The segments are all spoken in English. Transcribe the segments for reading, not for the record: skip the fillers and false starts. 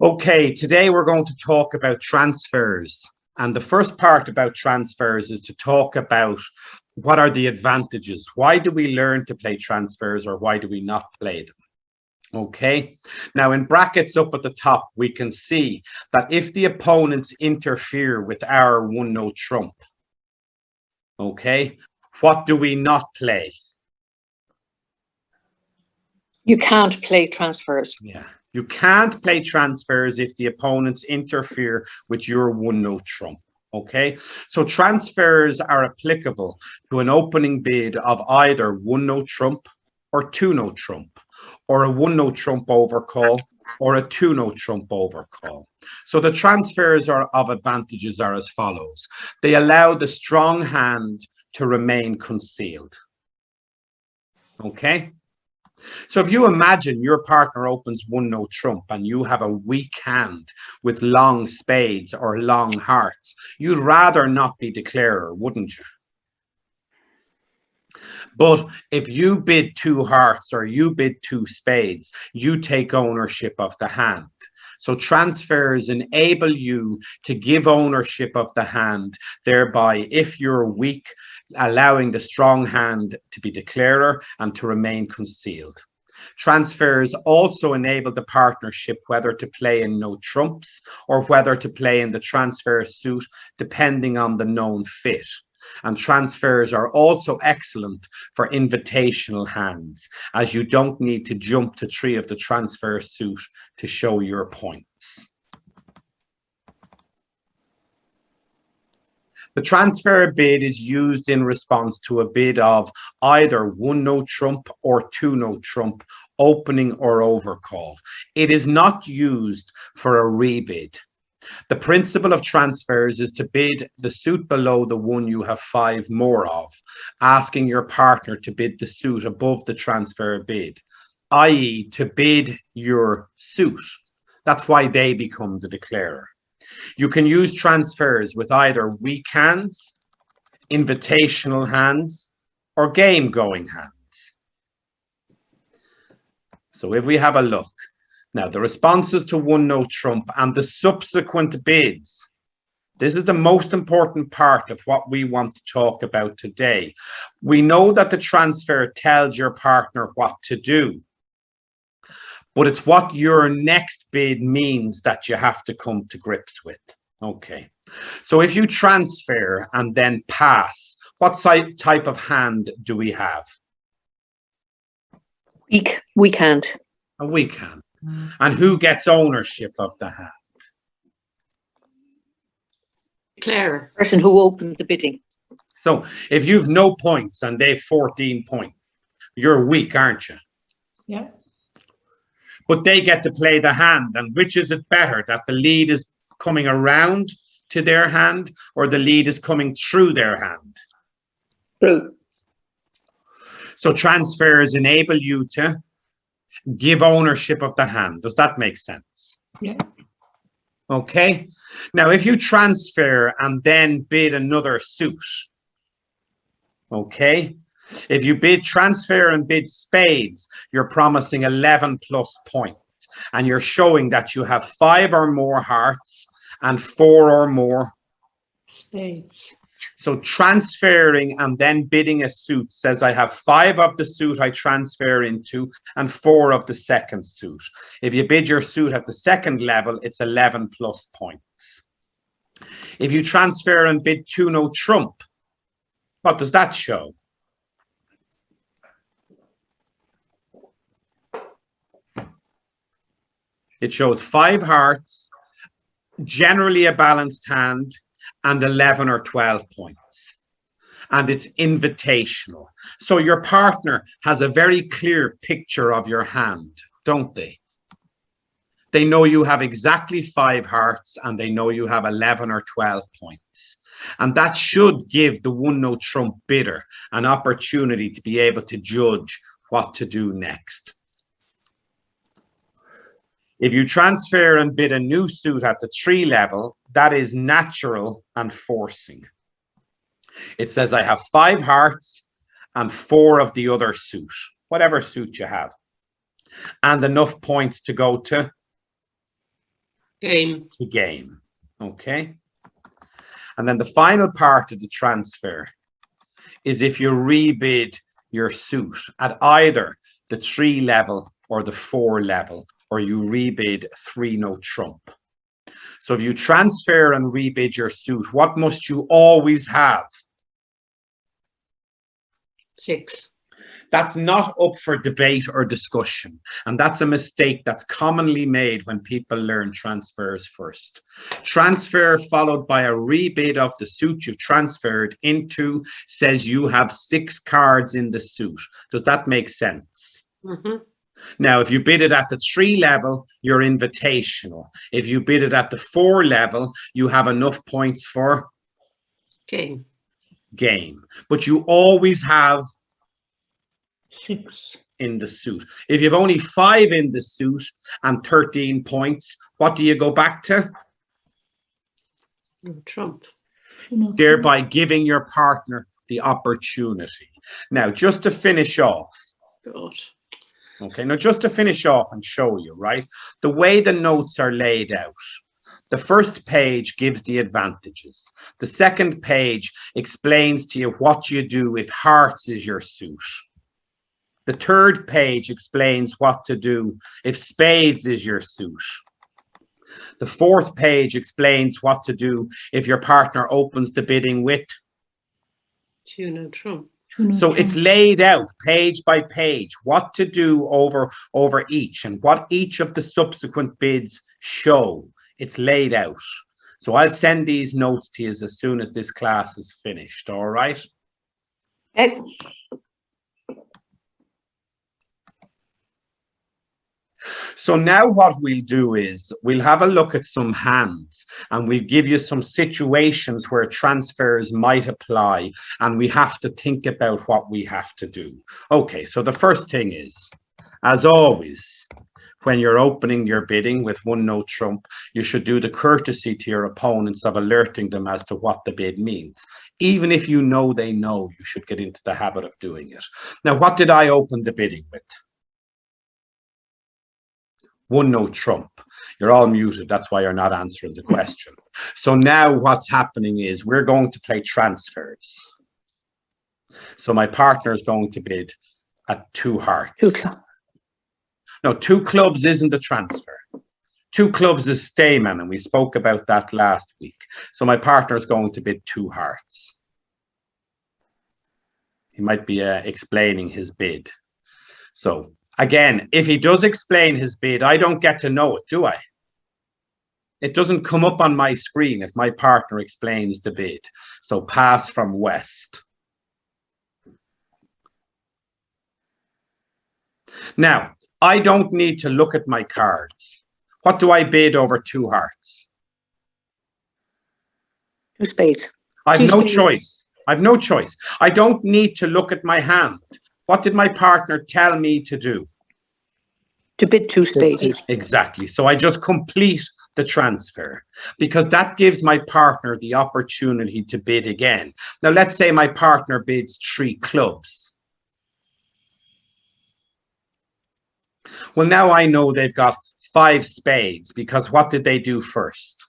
Okay, today we're going to talk about transfers. And the first part about transfers is to talk about what are the advantages? Why do we learn to play transfers or why do we not play them? Okay, now in brackets up at the top, we can see that if the opponents interfere with our one no trump, okay, what do we not play? You can't play transfers. Yeah. You can't play transfers if the opponents interfere with your one no trump. Okay, so transfers are applicable to an opening bid of either one no trump or two no trump, or a one no trump overcall or a two no trump overcall. So the transfers of advantages are as follows. They allow the strong hand to remain concealed. Okay. So if you imagine your partner opens one no trump and you have a weak hand with long spades or long hearts, you'd rather not be declarer, wouldn't you? But if you bid two hearts or you bid two spades, you take ownership of the hand. So transfers enable you to give ownership of the hand, thereby, if you're weak, allowing the strong hand to be declarer and to remain concealed. Transfers also enable the partnership whether to play in no trumps or whether to play in the transfer suit, depending on the known fit. And transfers are also excellent for invitational hands, as you don't need to jump to three of the transfer suit to show your points. The transfer bid is used in response to a bid of either one no trump or two no trump, opening or overcall. It is not used for a rebid. The principle of transfers is to bid the suit below the one you have five more of, asking your partner to bid the suit above the transfer bid, i.e. to bid your suit. That's why they become the declarer. You can use transfers with either weak hands, invitational hands, or game-going hands. So if we have a look, now the responses to one no trump and the subsequent bids, this is the most important part of what we want to talk about today. We know that the transfer tells your partner what to do, but it's what your next bid means that you have to come to grips with. Okay, so if you transfer and then pass, what type of hand do we have? Weak hand. A weak hand. And who gets ownership of the hand? Declarer. Person who opened the bidding. So if you've no points and they've 14 points, you're weak, aren't you? Yeah. But they get to play the hand. And which is it better, that the lead is coming around to their hand or the lead is coming through their hand? True. So transfers enable you to give ownership of the hand. Does that make sense? Yeah. Okay. Now, if you transfer and then bid another suit, okay, if you bid transfer and bid spades, you're promising 11 plus points, and you're showing that you have five or more hearts and four or more Spades. So transferring and then bidding a suit says I have five of the suit I transfer into and four of the second suit. If you bid your suit at the second level, it's 11 plus points. If you transfer and bid two no trump, what does that show? It shows five hearts, generally a balanced hand, and 11 or 12 points. And it's invitational. So your partner has a very clear picture of your hand, don't they? They know you have exactly five hearts and they know you have 11 or 12 points. And that should give the one no trump bidder an opportunity to be able to judge what to do next. If you transfer and bid a new suit at the three level, that is natural and forcing. It says I have five hearts and four of the other suit, whatever suit you have, and enough points to go to Game. to game. Okay. And then the final part of the transfer is if you rebid your suit at either the 3 level or the 4 level, or you rebid 3 no trump. So if you transfer and rebid your suit, what must you always have? 6. That's not up for debate or discussion. And that's a mistake that's commonly made when people learn transfers first. Transfer followed by a rebid of the suit you've transferred into says you have 6 cards in the suit. Does that make sense? Mm-hmm. Now, if you bid it at the 3 level, you're invitational. If you bid it at the 4 level, you have enough points for Game. game. But you always have 6. in the suit. If you've only 5 in the suit and 13 points, what do you go back to? Trump. Thereby giving your partner the opportunity. Now, just to finish off. God. Okay, now just to finish off and show you, right? The way the notes are laid out. The first page gives the advantages. The second page explains to you what you do if hearts is your suit. The third page explains what to do if spades is your suit. The fourth page explains what to do if your partner opens the bidding with. 2 no trump. So it's laid out page by page what to do over each and what each of the subsequent bids show. It's laid out. So I'll send these notes to you as soon as this class is finished. All right. Okay. So now what we'll do is we'll have a look at some hands and we'll give you some situations where transfers might apply and we have to think about what we have to do. Okay, so the first thing is, as always, when you're opening your bidding with 1 no trump, you should do the courtesy to your opponents of alerting them as to what the bid means. Even if you know they know, you should get into the habit of doing it. Now, what did I open the bidding with? 1 no trump. You're all muted. That's why you're not answering the question. So now what's happening is we're going to play transfers. So my partner is going to bid at 2 hearts. 2 clubs. No, 2 clubs isn't a transfer. 2 clubs is stayman, and we spoke about that last week. So my partner is going to bid 2 hearts. He might be explaining his bid. So again, if he does explain his bid, I don't get to know it, do I? It doesn't come up on my screen if my partner explains the bid. So pass from west. Now, I don't need to look at my cards. What do I bid over 2 hearts? 2 spades. I've 2 no spades. choice. I've no choice. I don't need to look at my hand. What did my partner tell me to do? To bid 2 spades. Exactly. So I just complete the transfer because that gives my partner the opportunity to bid again. Now, let's say my partner bids 3 clubs. Well, now I know they've got 5 spades because what did they do first?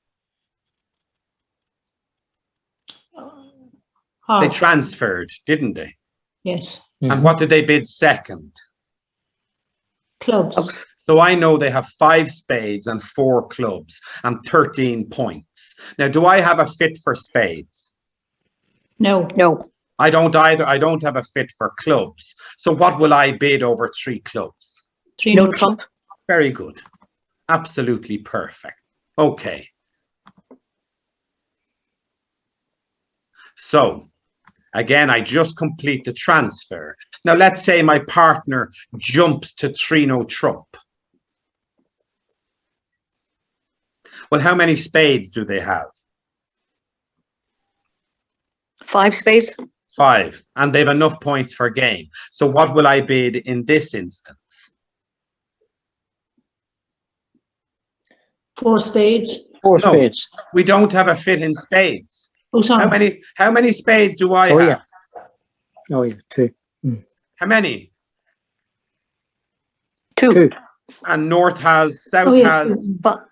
They transferred, didn't they? Yes. And what did they bid second? Clubs. So I know they have 5 spades and 4 clubs and 13 points. Now, do I have a fit for spades? No. No. I don't either. I don't have a fit for clubs. So what will I bid over 3 clubs? 3 No no trump. Very good. Absolutely perfect. Okay. So again, I just complete the transfer. Now, let's say my partner jumps to 3 no trump. Well, how many spades do they have? 5 spades. 5. And they've enough points for game. So what will I bid in this instance? 4 spades. 4 No. spades. We don't have a fit in spades. Oh, sorry. How many spades do I Oh, have? yeah. Oh, yeah. 2. How many? 2. 2. And North has, South Oh, yeah. has, But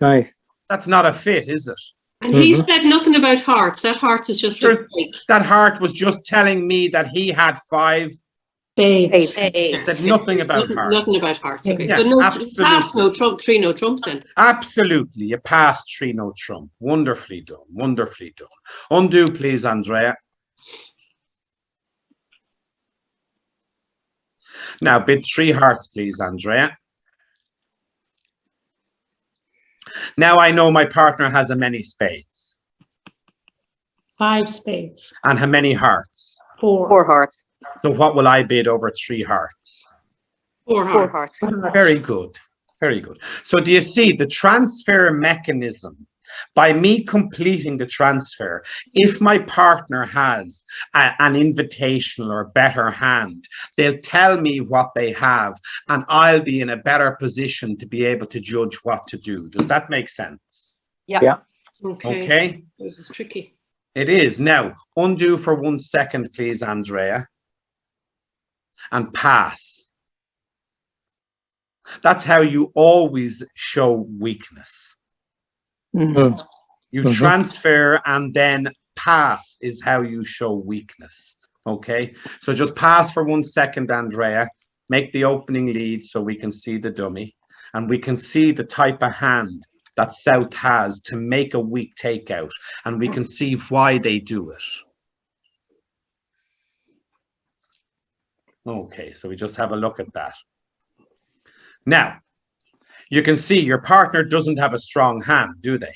Aye. That's not a fit, is it? And he said nothing about hearts. That hearts is just a Sure. fake. That heart was just telling me that he had 5. Spades. It said nothing about hearts. Nothing about hearts. Okay. Yeah, So no absolutely. pass, no trump, 3 no trump then. Absolutely. You passed 3 no trump. Wonderfully done. Wonderfully done. Undo, please, Andrea. Now, bid 3 hearts, please, Andrea. Now I know my partner has a many spades. 5 spades. And how many hearts? 4. 4 hearts. So what will I bid over 3 hearts? 4 4 hearts. hearts. Very good. Very good. So do you see the transfer mechanism? By me completing the transfer, if my partner has an invitational or better hand, they'll tell me what they have, and I'll be in a better position to be able to judge what to do. Does that make sense? Yeah. Okay. Okay. This is tricky. It is. Now, undo for 1 second, please, Andrea. And pass. That's how you always show weakness. Mhm. You Mhm. transfer and then pass is how you show weakness. Okay, so just pass for 1 second, Andrea. Make the opening lead so we can see the dummy and we can see the type of hand that South has to make a weak takeout, and we can see why they do it. Okay, so we just have a look at that. Now, you can see your partner doesn't have a strong hand, do they?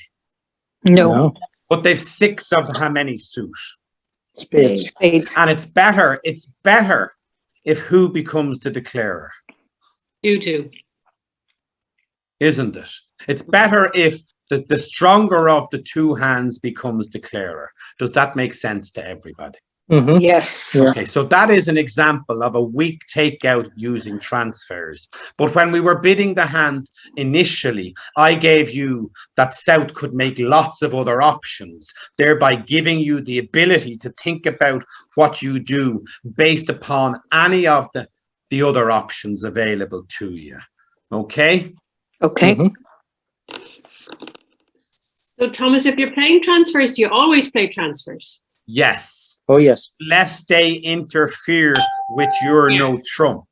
No. No. But they've 6 of how many suit? Spades. Spades. And it's better if who becomes the declarer, You do. isn't it? It's better if the stronger of the 2 hands becomes declarer. Does that make sense to everybody? Mhm. Yes. Yeah. Okay, so that is an example of a weak takeout using transfers. But when we were bidding the hand initially, I gave you that South could make lots of other options, thereby giving you the ability to think about what you do based upon any of the other options available to you. Okay? Okay. Mhm. So Thomas, if you're playing transfers, do you always play transfers? Yes. Oh, yes. Lest they interfere with your Yeah. no trump.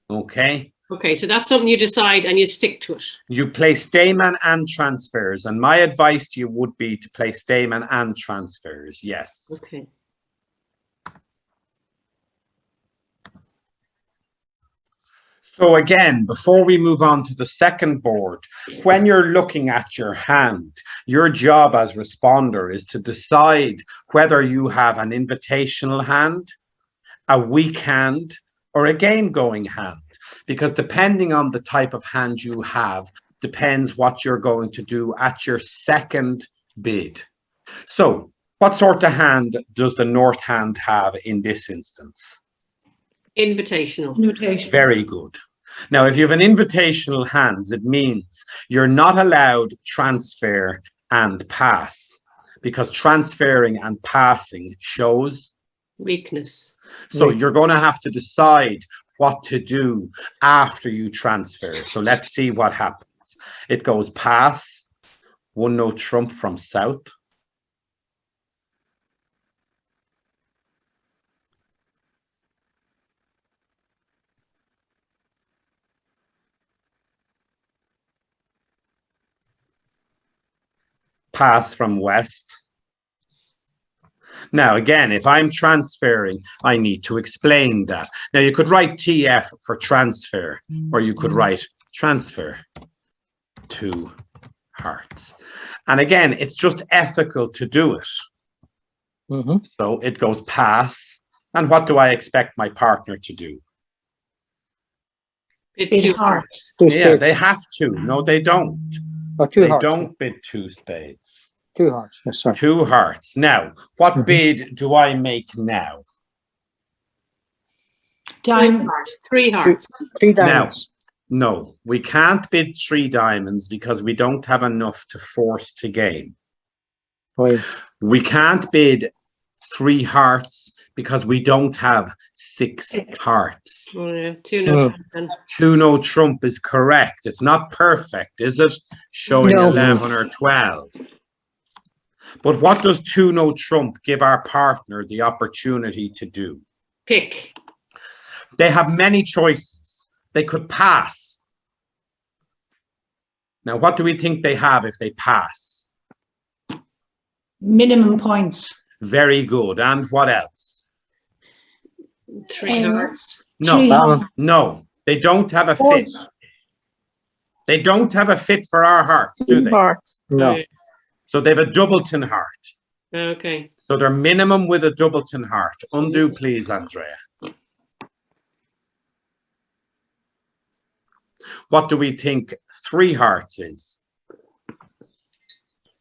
Okay? Okay, so that's something you decide and you stick to it. You play stayman and transfers, and my advice to you would be to play stayman and transfers. Yes. Okay. So again, before we move on to the second board, when you're looking at your hand, your job as responder is to decide whether you have an invitational hand, a weak hand, or a game-going hand, because depending on the type of hand you have, depends what you're going to do at your second bid. So what sort of hand does the north hand have in this instance? Invitational. Invitation. Very good. Now, if you have an invitational hands, it means you're not allowed transfer and pass, because transferring and passing shows. Weakness. So you're going to have to decide what to do after you transfer. So let's see what happens. It goes pass, 1 no trump from South. Pass from West. Now, again, if I'm transferring, I need to explain that. Now, you could write TF for transfer, or you could write transfer 2 hearts. And again, it's just ethical to do it. Mhm. So it goes pass. And what do I expect my partner to do? Bid Bid 2 hearts. hearts. Two Yeah, spades. they have to. No, they don't. Oh, 2 They hearts. don't bid 2 spades. 2 hearts. Yes, sorry. 2 hearts. Now, what Mhm. bid do I make now? Diamond. 3 hearts. 3 diamonds. No, we can't bid 3 diamonds because we don't have enough to force to game. Oh, yeah. We can't bid 3 hearts because we don't have six hearts. Oh, yeah. Two no. Mm. Two no trump is correct. It's not perfect, is it? Showing No. 11 or 12. But what does two no trump give our partner the opportunity to do? Pick. They have many choices. They could pass. Now, what do we think they have if they pass? Minimum points. Very good. And what else? Three hearts. No, Three Balance. no, they don't have a Four. fit. They don't have a fit for our hearts, do they? Hearts. No. Right. So they have a doubleton heart. Okay. So they're minimum with a doubleton heart. Undo, please, Andrea. What do we think three hearts is?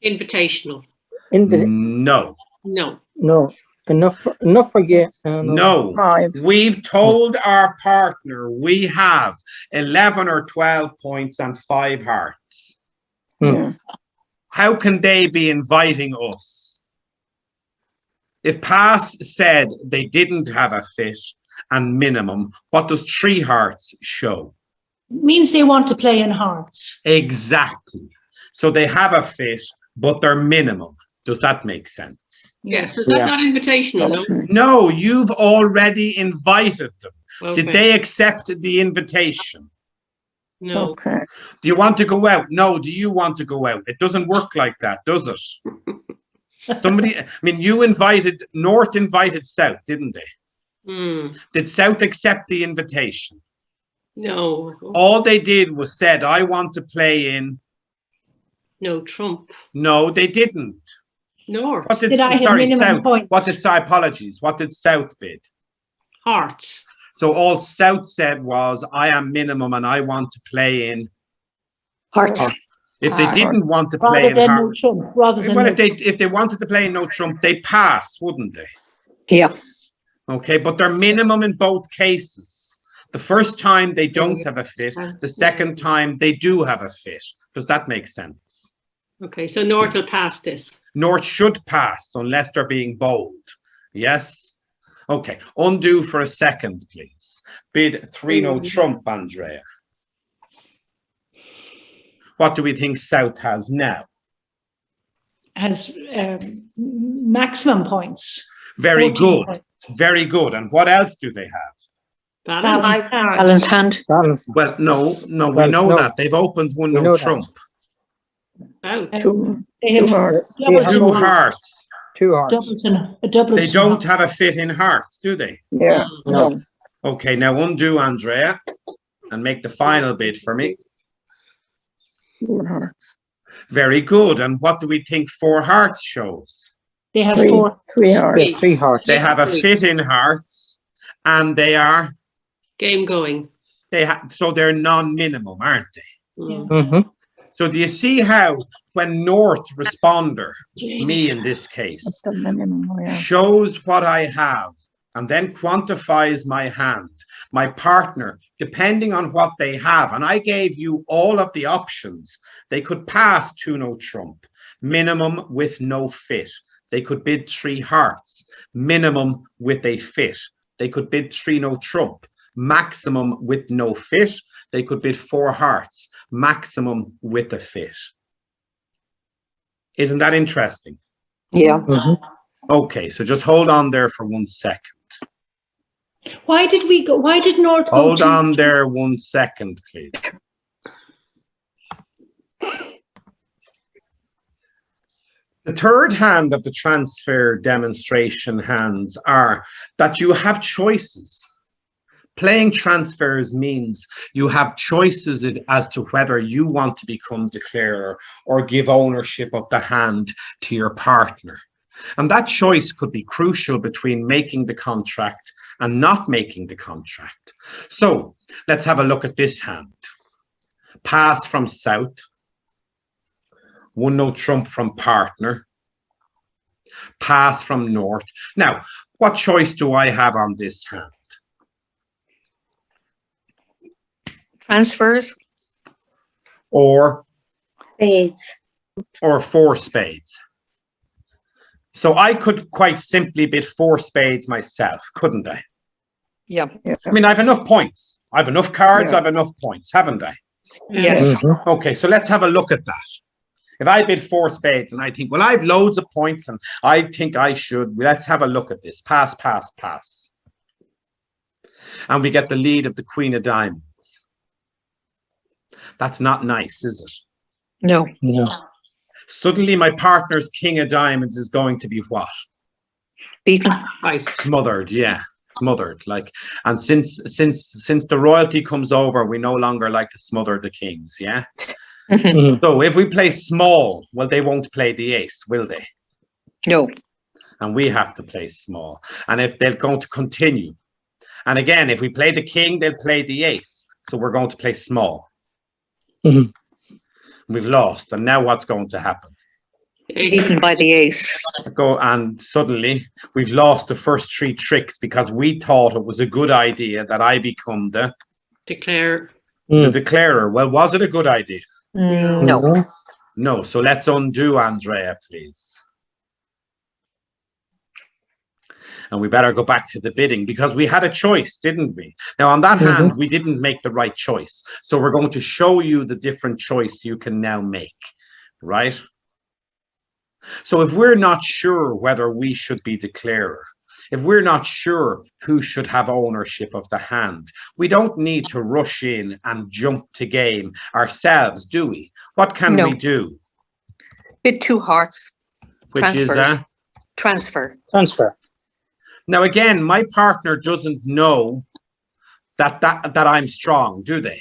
Invitational. No, No. No. Enough for you. no. Fives. We've told our partner we have 11 or 12 points and 5 hearts. Yeah. How can they be inviting us? If Pass said they didn't have a fit and minimum, what does 3 hearts show? Means they want to play in hearts. Exactly. So they have a fit, but they're minimum. Does that make sense? Yeah. So is that Yeah. not invitational? No. Okay. No, you've already invited them. Okay. Did they accept the invitation? No. Okay. Do you want to go out? No. Do you want to go out? It doesn't work like that, does it? Somebody, I mean, North invited South, didn't they? Hmm. Did South accept the invitation? No. All they did was said, I want to play in. No trump. No, they didn't. North. What did, Did I have sorry, minimum South. points? What did, sorry, apologies. What did South bid? Hearts. So all South said was, I am minimum and I want to play in. Hearts. If they Hearts. didn't want to play Rather in than no heart, trump. Rather than well, no if they wanted to play in no trump, they pass, wouldn't they? Yeah. Okay, but they're minimum in both cases. The first time they don't have a fit, the second time they do have a fit. Does that make sense? Okay. So North will pass this. North should pass unless they're being bold. Yes? Okay, undo for a second, please. Bid 3 no trump, Andrea. What do we think South has now? has maximum points. Very 14 good. points. Very good. And what else do they have? Balance. Balance hand. Balance. Well, no, we Well, know no. that. They've opened one We no know that. trump. Out. Two. They Two have hearts. They have 2 no- hearts. 2 hearts. a double. They don't have a fit in hearts, do they? Yeah. No. Okay, now undo, Andrea, and make the final bid for me. 4 hearts. Very good. And what do we think 4 hearts shows? They have 3. 4. 3 hearts. They have 3 hearts. They have a fit in hearts, and they are Game going. so they're non-minimum, aren't they? Mm. Mm-hmm. So do you see how when North responder, me in this case, That's the minimum. Yeah. shows what I have and then quantifies my hand, my partner, depending on what they have, and I gave you all of the options, they could pass 2 no trump, minimum with no fit. They could bid 3 hearts, minimum with a fit. They could bid 3 no trump, maximum with no fit. They could bid 4 hearts, maximum with a fit. Isn't that interesting? Yeah. Mm-hmm. Okay, so just hold on there for 1 second. Why did we go? Why did North go? Hold on there 1 second, please. The third hand of the transfer demonstration hands are that you have choices. Playing transfers means you have choices as to whether you want to become declarer or give ownership of the hand to your partner. And that choice could be crucial between making the contract and not making the contract. So let's have a look at this hand. Pass from South. 1 no trump from partner. Pass from North. Now, what choice do I have on this hand? Transfers. Or Spades. 4 spades. So I could quite simply bid 4 spades myself, couldn't I? Yeah. I mean, I have enough points. I have enough cards. Yeah. I have enough points, haven't I? Yes. Mhm. Okay, so let's have a look at that. If I bid 4 spades and I think, well, I have loads of points and I think I should, let's have a look at this. Pass, pass, pass. And we get the lead of the Queen of Diamonds. That's not nice, is it? No. No. Suddenly my partner's King of Diamonds is going to be what? Beaten. Right. Smothered, yeah. Smothered. Like, and since the royalty comes over, we no longer like to smother the kings, yeah? Mhm. Mhm. So if we play small, well, they won't play the ace, will they? No. And we have to play small. And if they're going to continue, and again, if we play the king, they'll play the ace. So we're going to play small. Mhm. We've lost. And now what's going to happen? Beaten by the ace. And suddenly we've lost the first 3 tricks because we thought it was a good idea that I become the Declare. Mm. declarer. Well, was it a good idea? No. No. So let's undo Andrea, please. And we better go back to the bidding because we had a choice, didn't we? Now, on that hand, we didn't make the right choice. So we're going to show you the different choice you can now make, right? So if we're not sure whether we should be declarer, if we're not sure who should have ownership of the hand, we don't need to rush in and jump to game ourselves, do we? What can No. we do? Bid 2 hearts. Which is Transfers. Transfer. Transfer. now again, my partner doesn't know that I'm strong, do they?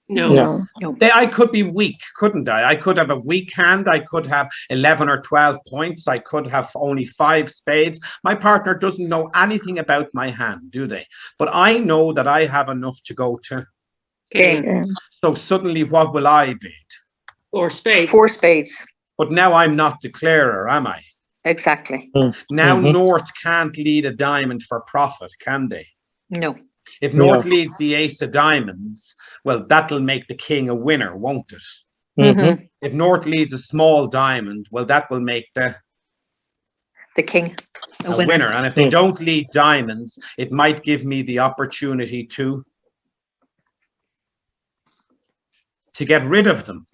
No. No. I could be weak, couldn't I? I could have a weak hand. I could have 11 or 12 points. I could have only 5 spades. My partner doesn't know anything about my hand, do they? But I know that I have enough to go to. Game. Game. So suddenly, what will I bid? Or spade. 4 spades. But now I'm not declarer, am I? Exactly. Now Mhm. North can't lead a diamond for profit, can they? No. If North No. leads the ace of diamonds, well, that'll make the king a winner, won't it? Mhm. If North leads a small diamond, well, that will make the The king. A a winner. winner. And if they don't lead diamonds, it might give me the opportunity to get rid of them,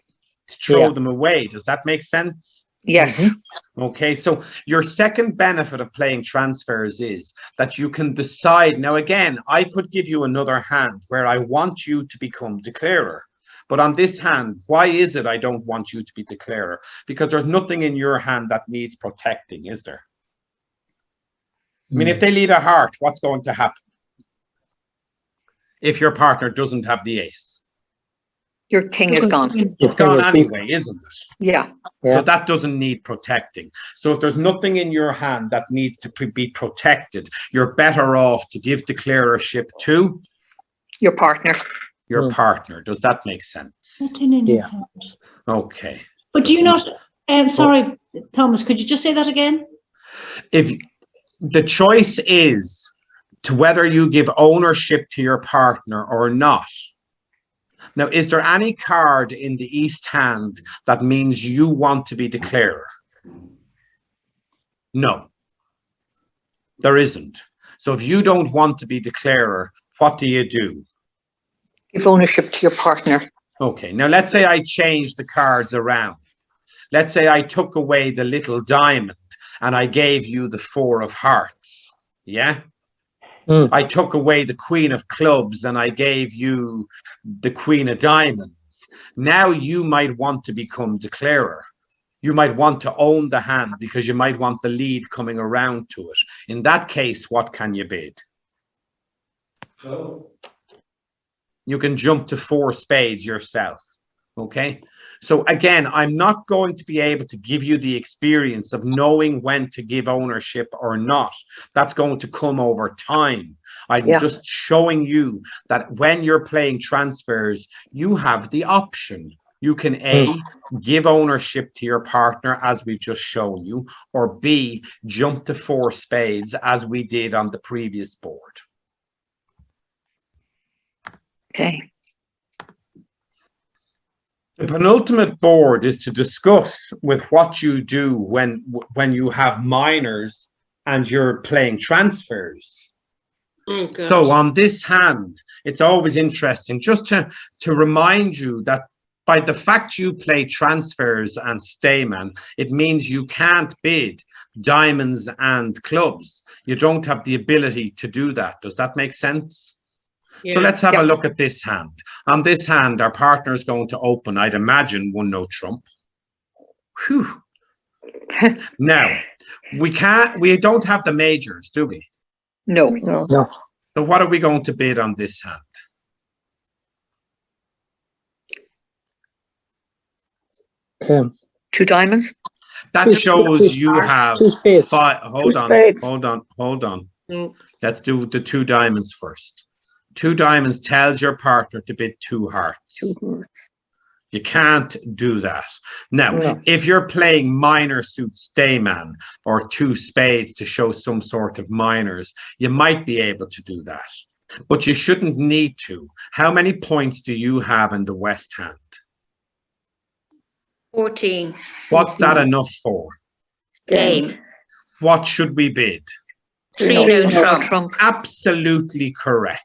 to throw Yeah. them away. Does that make sense? Yes. Okay, so your second benefit of playing transfers is that you can decide. Now, again, I could give you another hand where I want you to become declarer. But on this hand, why is it I don't want you to be declarer? Because there's nothing in your hand that needs protecting, is there? I mean, if they lead a heart, what's going to happen? If your partner doesn't have the ace, Your king is gone. it's gone anyway, isn't it? Yeah. So Yeah. that doesn't need protecting. So if there's nothing in your hand that needs to be protected, you're better off to give declarership to Your partner. your partner. Does that make sense? Nothing in your Yeah. hand. Okay. But do you not, sorry, Thomas, could you just say that again? If the choice is to whether you give ownership to your partner or not. Now, is there any card in the East hand that means you want to be declarer? No, there isn't. So if you don't want to be declarer, what do you do? Give ownership to your partner. Okay, now let's say I change the cards around. Let's say I took away the little diamond and I gave you the 4 of hearts. Yeah? I took away the Queen of clubs and I gave you the Queen of diamonds. Now you might want to become declarer. You might want to own the hand because you might want the lead coming around to it. In that case, what can you bid? You can jump to 4 spades yourself. Okay. So again, I'm not going to be able to give you the experience of knowing when to give ownership or not. That's going to come over time. I'm just showing you that when you're playing transfers, you have the option. You can A, give ownership to your partner as we've just shown you, or B, jump to 4 spades as we did on the previous board. Okay. The penultimate board is to discuss with what you do when you have minors and you're playing transfers. Oh, God. So on this hand, it's always interesting just to remind you that by the fact you play transfers and stayman, it means you can't bid diamonds and clubs. You don't have the ability to do that. Does that make sense? Yeah. So let's have Yep. a look at this hand. On this hand, our partner is going to open, I'd imagine, one no trump. Whew. Now, we don't have the majors, do we? No. No. So what are we going to bid on this hand? Two diamonds. That Two shows spades. you have Two spades. five. Hold Two on, spades. hold on. No. Let's do the two diamonds first. Two diamonds tells your partner to bid two hearts. Two hearts. You can't do that. Now, No. if you're playing minor suit stayman or two spades to show some sort of minors, you might be able to do that, but you shouldn't need to. How many points do you have in the West hand? 14. What's that enough for? Game. What should we bid? 3 no No trump. trump. Absolutely correct.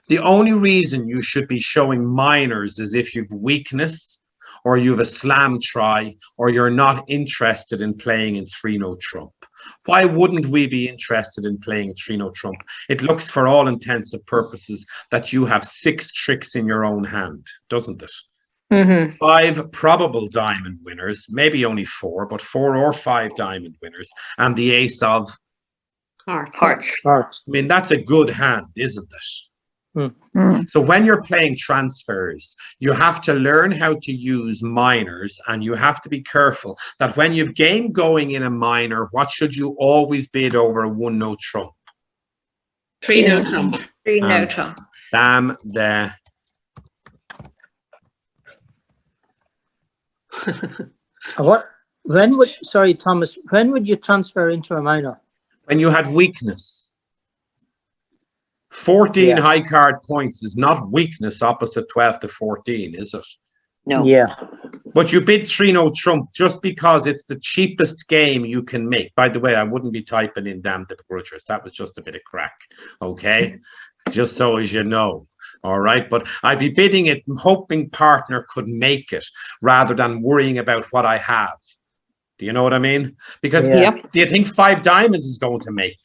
The only reason you should be showing minors is if you've weakness or you have a slam try or you're not interested in playing in 3 no trump. Why wouldn't we be interested in playing 3 no trump? It looks for all intents and purposes that you have 6 tricks in your own hand, doesn't it? Mm-hmm. 5 probable diamond winners, maybe only 4, but 4 or 5 diamond winners, and the ace of, Heart. Hearts. Heart. I mean, that's a good hand, isn't it? Mm. So when you're playing transfers, you have to learn how to use minors, and you have to be careful that when you've game going in a minor, what should you always bid over a 1 no trump? 3 no trump. 3 no Um, trump. Damn the... What? When would? Sorry, Thomas. When would you transfer into a minor? When you had weakness. 14 Yeah. high card points is not weakness opposite 12 to 14, is it? No. Yeah. But you bid 3 no trump just because it's the cheapest game you can make. By the way, I wouldn't be typing in damn the begrudgers. That was just a bit of crack. Okay? Just so as you know. All right. But I'd be bidding it, hoping partner could make it rather than worrying about what I have. Do you know what I mean? Because Yeah. Yep. do you think 5 diamonds is going to make?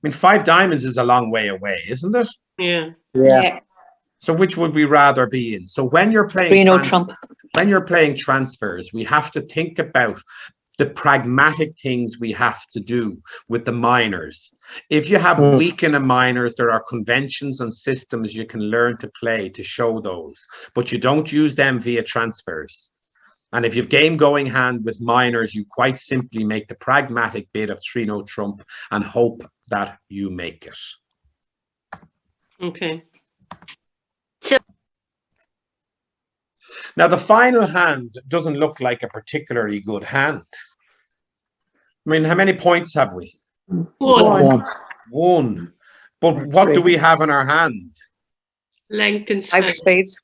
I mean, 5 diamonds is a long way away, isn't it? Yeah. Yeah. So which would we rather be in? So when you're playing 3 no trump. when you're playing transfers, we have to think about the pragmatic things we have to do with the minors. If you have weak in a minors, there are conventions and systems you can learn to play to show those, but you don't use them via transfers. And if you've game going hand with minors, you quite simply make the pragmatic bid of 3 no trump and hope that you make it. Okay. Now, the final hand doesn't look like a particularly good hand. I mean, how many points have we? 1. 1. But what do we have in our hand? Length and 5 strength. spades.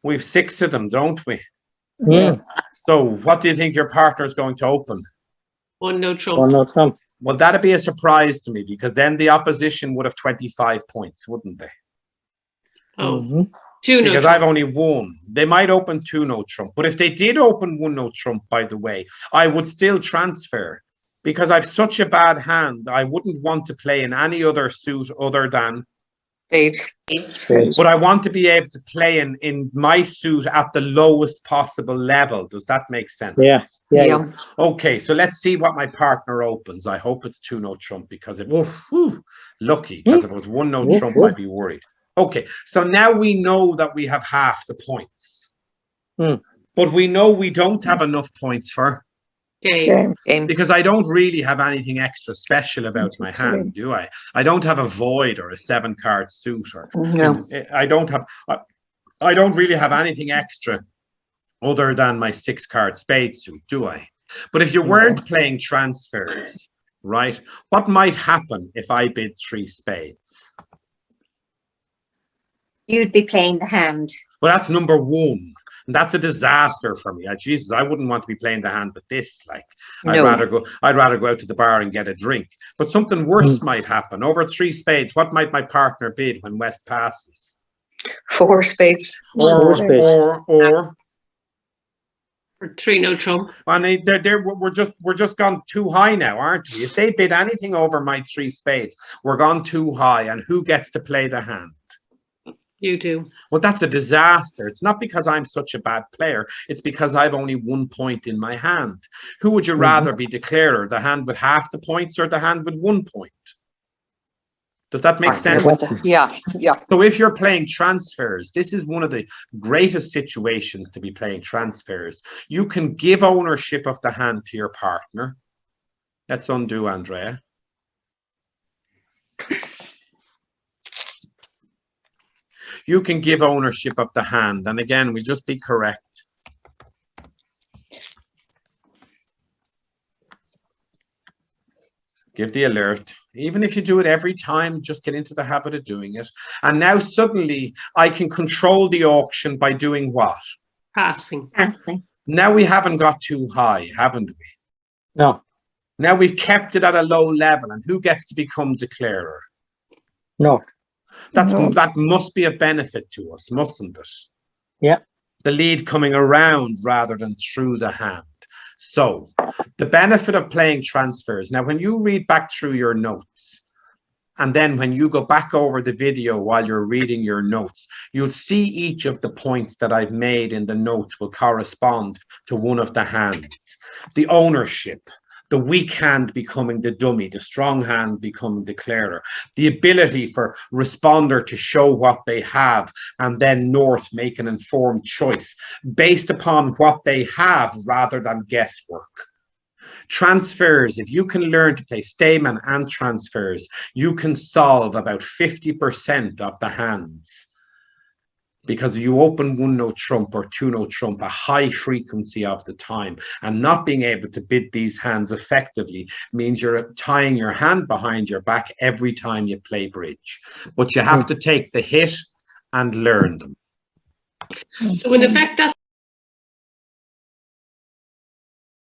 We've 6 of them, don't we? Yeah. So what do you think your partner is going to open? 1 no trump. Well, no trump. Well, that'd be a surprise to me, because then the opposition would have 25 points, wouldn't they? Oh, Mhm. 2 no Because trump. I've only 1. They might open 2 no trump. But if they did open 1 no trump, by the way, I would still transfer, because I've such a bad hand. I wouldn't want to play in any other suit other than, Spades. Spades. but I want to be able to play in my suit at the lowest possible level. Does that make sense? Yeah. Yeah. Yeah. Okay, so let's see what my partner opens. I hope it's 2 no trump, because it, lucky, because if it was 1 no Woof, trump, woof. I'd be worried. Okay, so now we know that we have half the points. But we know we don't have enough points for, Game. Game. because I don't really have anything extra special about my hand, do I? I don't have a void or a 7-card suit, or No. I don't really have anything extra other than my 6-card spade suit, do I? But if you weren't playing transfers, right, what might happen if I bid 3 spades? You'd be playing the hand. Well, that's number 1. And that's a disaster for me. Jesus, I wouldn't want to be playing the hand with this. Like, No. I'd rather go out to the bar and get a drink. But something worse might happen. Over 3 spades, what might my partner bid when West passes? 4 spades. Four spades. Or Or 3 no trump. and we're just gone too high now, aren't we? If they bid anything over my 3 spades, we're gone too high. And who gets to play the hand? You do. Well, that's a disaster. It's not because I'm such a bad player. It's because I've only 1 point in my hand. Who would you rather be declarer? The hand with half the points or the hand with 1 point? Does that make sense? Yeah. So if you're playing transfers, this is one of the greatest situations to be playing transfers. You can give ownership of the hand to your partner. Let's undo, Andrea. You can give ownership of the hand. And again, we just be correct. Give the alert. Even if you do it every time, just get into the habit of doing it. And now suddenly I can control the auction by doing what? Passing. Passing. Now we haven't got too high, haven't we? No. Now we've kept it at a low level. And who gets to become declarer? No. That must be a benefit to us, mustn't it? Yeah. The lead coming around rather than through the hand. So the benefit of playing transfers. Now, when you read back through your notes, and then when you go back over the video while you're reading your notes, you'll see each of the points that I've made in the notes will correspond to one of the hands. The ownership, the weak hand becoming the dummy, the strong hand becoming declarer, the ability for responder to show what they have, and then North make an informed choice based upon what they have rather than guesswork. Transfers, if you can learn to play Stayman and transfers, you can solve about 50% of the hands. Because you open 1 no trump or 2 no trump a high frequency of the time, and not being able to bid these hands effectively means you're tying your hand behind your back every time you play bridge. But you have to take the hit and learn them. So in effect, that